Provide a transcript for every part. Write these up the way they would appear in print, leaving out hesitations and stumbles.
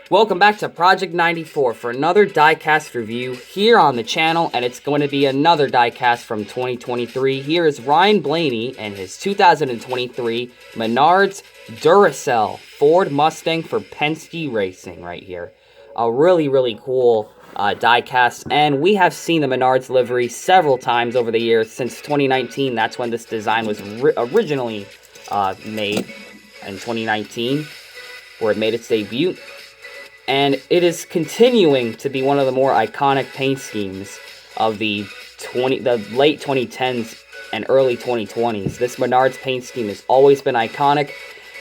Welcome back to Project 94 for another diecast review here on the channel, and it's going to be another diecast from 2023. Here is Ryan Blaney and his 2023 Menards Duracell Ford Mustang for Penske Racing right here. A really cool diecast, and we have seen the Menards livery several times over the years. Since 2019, that's when this design was originally made, in 2019, where it made its debut. And it is continuing to be one of the more iconic paint schemes of the late 2010s and early 2020s. This Menards paint scheme has always been iconic.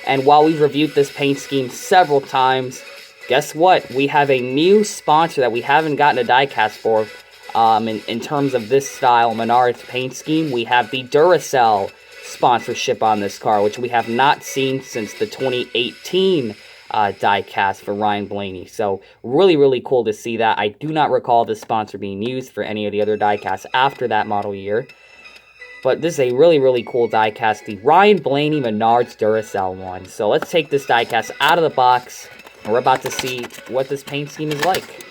And while we've reviewed this paint scheme several times, guess what? We have a new sponsor that we haven't gotten a diecast for. In terms of this style Menards paint scheme, we have the Duracell sponsorship on this car, which we have not seen since the 2018 diecast for Ryan Blaney. So really cool to see that. I do not recall this sponsor being used for any of the other diecasts after that model year. But this is a really cool diecast, the Ryan Blaney Menards Duracell one. So let's take this diecast out of the box, and we're about to see what this paint scheme is like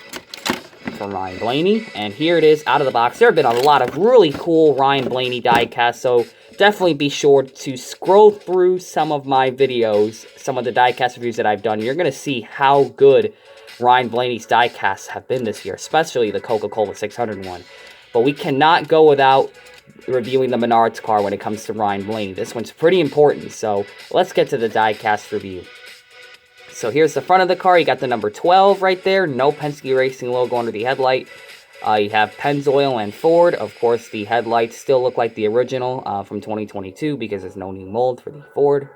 from Ryan Blaney. And here it is out of the box. There have been a lot of really cool Ryan Blaney diecasts, so definitely be sure to scroll through some of my videos, some of the diecast reviews that I've done. You're going to see how good Ryan Blaney's diecasts have been this year, especially the Coca-Cola 600 one. But we cannot go without reviewing the Menards car when it comes to Ryan Blaney. This one's pretty important, so let's get to the diecast review. So here's the front of the car. You got the number 12 right there. No Penske Racing logo under the headlight. You have Pennzoil and Ford. Of course, the headlights still look like the original from 2022 because there's no new mold for the Ford.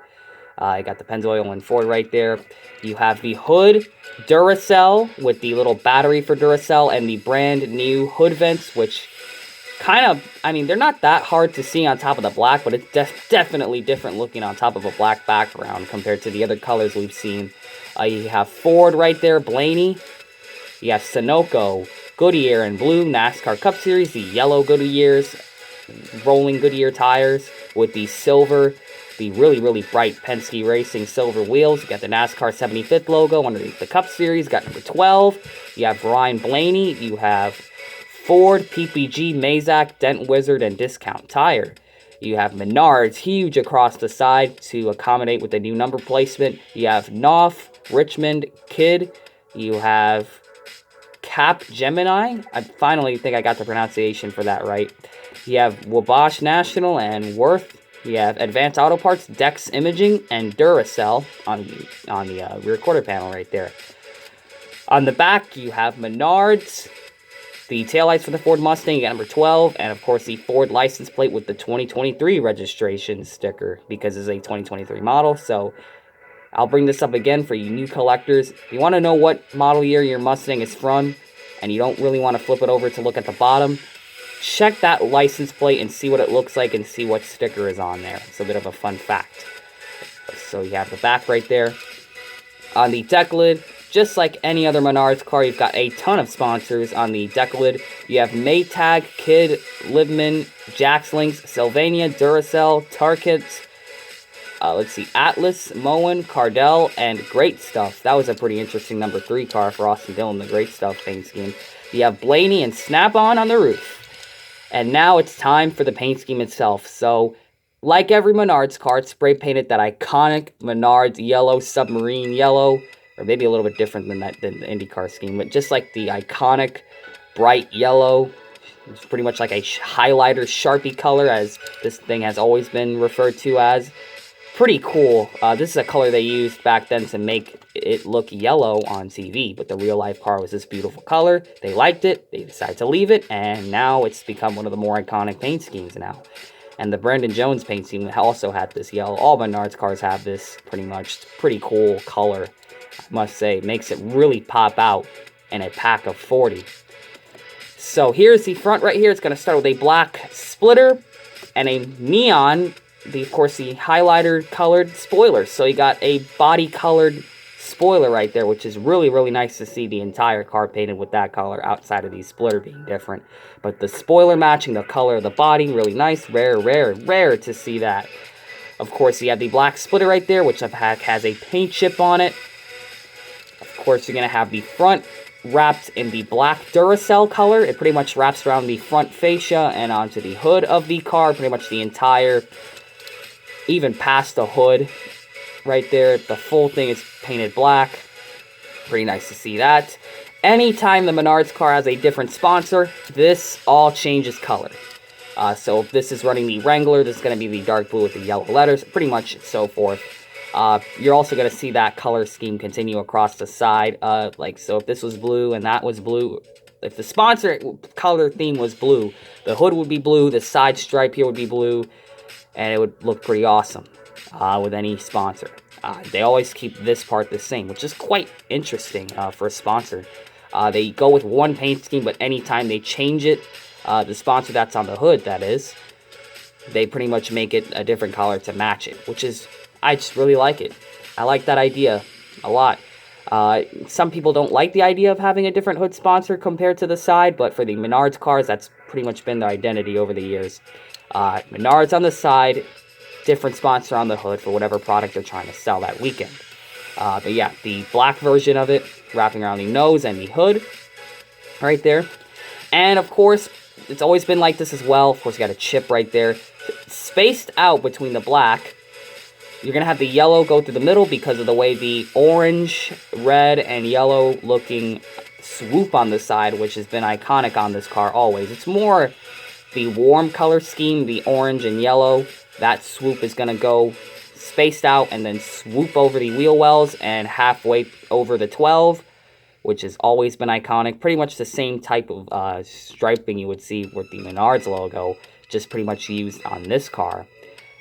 You got the Pennzoil and Ford right there. You have the hood Duracell with the little battery for Duracell and the brand new hood vents, which kind of, I mean, they're not that hard to see on top of the black, but it's definitely different looking on top of a black background compared to the other colors we've seen. You have Ford right there, Blaney. You have Sunoco, Goodyear in blue, NASCAR Cup Series, the yellow Goodyears, rolling Goodyear tires with the silver, the really bright Penske Racing silver wheels. You got the NASCAR 75th logo underneath the Cup Series. You got number 12. You have Ryan Blaney. You have Ford, PPG, Mazak, Dent Wizard, and Discount Tire. You have Menards, huge across the side to accommodate with the new number placement. You have Knopf, Richmond, Kidd. You have Cap Gemini. I finally think I got the pronunciation for that right. You have Wabash National and Worth. You have Advanced Auto Parts, Dex Imaging, and Duracell on the rear quarter panel right there. On the back, you have Menards, the taillights for the Ford Mustang, you got number 12, and of course the Ford license plate with the 2023 registration sticker because it's a 2023 model. So I'll bring this up again for you new collectors. If you want to know what model year your Mustang is from, and you don't really want to flip it over to look at the bottom, check that license plate and see what it looks like and see what sticker is on there. It's a bit of a fun fact. So you have the back right there. On the deck lid, just like any other Menards car, you've got a ton of sponsors on the deck lid. You have Maytag, Kidd, Libman, Jaxlinks, Sylvania, Duracell, Tarkets, let's see, Atlas, Moen, Cardell, and Great Stuff. That was a pretty interesting number 3 car for Austin Dillon, the Great Stuff paint scheme. You have Blaney and Snap-on the roof. And now it's time for the paint scheme itself. So, like every Menards car, it's spray painted that iconic Menards yellow, submarine yellow, or maybe a little bit different than the IndyCar scheme, but just like the iconic bright yellow. It's pretty much like a highlighter Sharpie color, as this thing has always been referred to as. Pretty cool. This is a color they used back then to make it look yellow on TV, but the real life car was this beautiful color. They liked it, they decided to leave it, and now it's become one of the more iconic paint schemes now. And the Brandon Jones paint scheme also had this yellow. All Menards cars have this pretty much. It's a pretty cool color, I must say. Makes it really pop out in a pack of 40. So here's the front right here. It's going to start with a black splitter and a neon, of course, the highlighter colored spoiler. So you got a body colored spoiler right there, which is really nice to see the entire car painted with that color outside of the splitter being different. But the spoiler matching the color of the body, really nice. Rare to see that. Of course, you have the black splitter right there, which has a paint chip on it. Of course, you're going to have the front wrapped in the black Duracell color. It pretty much wraps around the front fascia and onto the hood of the car. Pretty much the entire, even past the hood right there. The full thing is painted black. Pretty nice to see that. Anytime the Menards car has a different sponsor, this all changes color. So if this is running the Wrangler, this is going to be the dark blue with the yellow letters, pretty much so forth. You're also going to see that color scheme continue across the side. So if this was blue and that was blue, if the sponsor color theme was blue, the hood would be blue, the side stripe here would be blue, and it would look pretty awesome with any sponsor. They always keep this part the same, which is quite interesting for a sponsor. They go with one paint scheme, but anytime they change it, the sponsor that's on the hood, that is, they pretty much make it a different color to match it, which is, I just really like it. I like that idea a lot. Some people don't like the idea of having a different hood sponsor compared to the side, but for the Menards cars, that's pretty much been their identity over the years. Menards on the side, different sponsor on the hood for whatever product they're trying to sell that weekend. But yeah, the black version of it, wrapping around the nose and the hood, right there. And of course, it's always been like this as well. Of course, you got a chip right there. Spaced out between the black, you're going to have the yellow go through the middle because of the way the orange, red, and yellow looking swoop on the side, which has been iconic on this car always. It's more the warm color scheme, the orange and yellow. That swoop is going to go spaced out and then swoop over the wheel wells and halfway over the 12, which has always been iconic. Pretty much the same type of striping you would see with the Menards logo, just pretty much used on this car.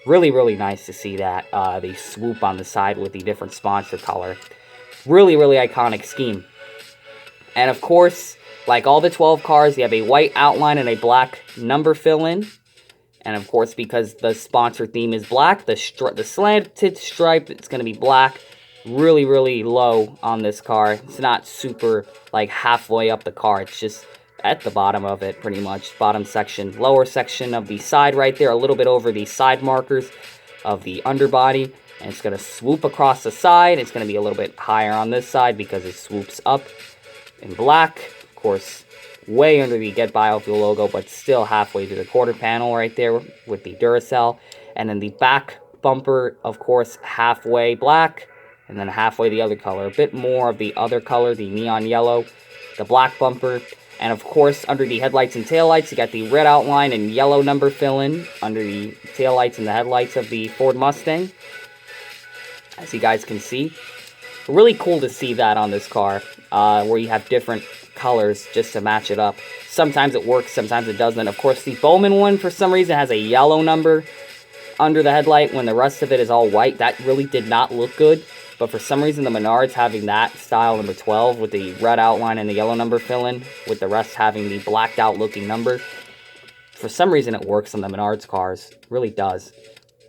Really, really nice to see that, the swoop on the side with the different sponsor color. Really, really iconic scheme. And of course, like all the 12 cars, you have a white outline and a black number fill-in. And of course, because the sponsor theme is black, the slanted stripe, it's going to be black. Really, really low on this car. It's not super, like, halfway up the car. It's just at the bottom of it, pretty much. Bottom section, lower section of the side right there, a little bit over the side markers of the underbody. And it's going to swoop across the side. It's going to be a little bit higher on this side because it swoops up in black. Of course, way under the Get Biofuel logo, but still halfway to the quarter panel right there with the Duracell. And then the back bumper, of course, halfway black. And then halfway the other color. A bit more of the other color, the neon yellow, the black bumper. And of course, under the headlights and taillights, you got the red outline and yellow number fill-in under the taillights and the headlights of the Ford Mustang. As you guys can see. Really cool to see that on this car, where you have different colors just to match it up. Sometimes it works, sometimes it doesn't. Of course, the Bowman one, for some reason, has a yellow number under the headlight when the rest of it is all white. That really did not look good. But for some reason, the Menards having that style number 12 with the red outline and the yellow number fill-in, with the rest having the blacked out looking number. For some reason, it works on the Menards cars. It really does.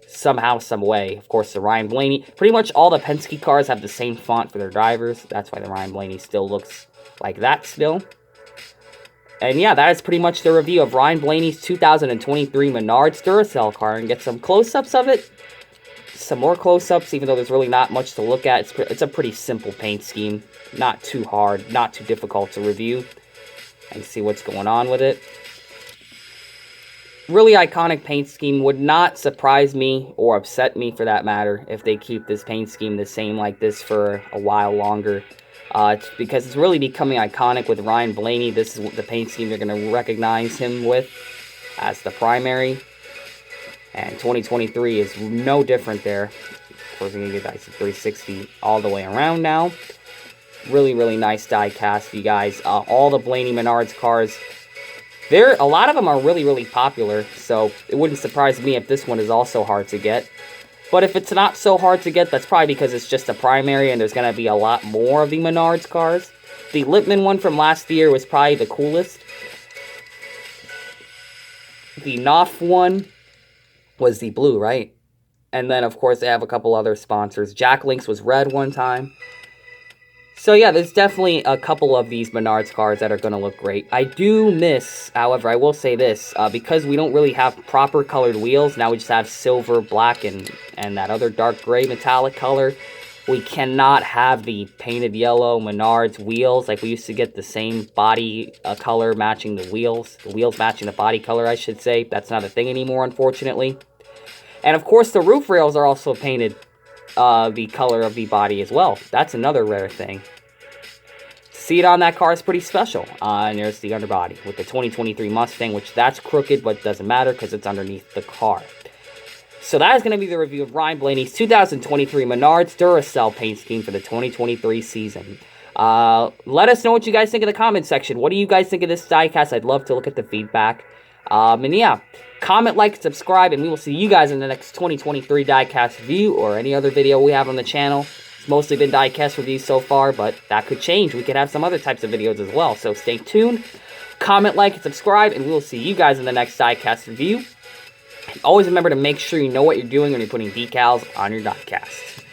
Somehow, some way. Of course, the Ryan Blaney. Pretty much all the Penske cars have the same font for their drivers. That's why the Ryan Blaney still looks like that still. And yeah, that is pretty much the review of Ryan Blaney's 2023 Menards Duracell car. And get some close-ups of it. Some more close-ups, even though there's really not much to look at. It's a pretty simple paint scheme. Not too hard, not too difficult to review. And see what's going on with it. Really iconic paint scheme. Would not surprise me, or upset me for that matter, if they keep this paint scheme the same like this for a while longer. Because it's really becoming iconic with Ryan Blaney. This is the paint scheme you're going to recognize him with as the primary. And 2023 is no different there. Of course, I'm going to give you guys a 360 all the way around now. Really, really nice die cast, you guys. All the Blaney Menards cars, a lot of them are really, really popular. So it wouldn't surprise me if this one is also hard to get. But if it's not so hard to get, that's probably because it's just a primary and there's going to be a lot more of the Menards cars. The Lippmann one from last year was probably the coolest. The Knopf one was the blue, right? And then, of course, they have a couple other sponsors. Jack Links was red one time. So, yeah, there's definitely a couple of these Menards cars that are going to look great. I do miss, however, I will say this, because we don't really have proper colored wheels, now we just have silver, black, and that other dark gray metallic color. We cannot have the painted yellow Menards wheels. Like, we used to get the same body color matching the wheels matching the body color, I should say. That's not a thing anymore, unfortunately. And of course, the roof rails are also painted the color of the body as well. That's another rare thing. See it on that car is pretty special. And there's the underbody with the 2023 Mustang, which that's crooked, but doesn't matter because it's underneath the car. So that is going to be the review of Ryan Blaney's 2023 Menards Duracell paint scheme for the 2023 season. Let us know what you guys think in the comment section. What do you guys think of this diecast? I'd love to look at the feedback. And yeah, comment, like, subscribe, and we will see you guys in the next 2023 diecast review or any other video we have on the channel. It's mostly been diecast reviews so far, but that could change. We could have some other types of videos as well. So stay tuned. Comment, like, and subscribe, and we will see you guys in the next diecast review. Always remember to make sure you know what you're doing when you're putting decals on your diecast.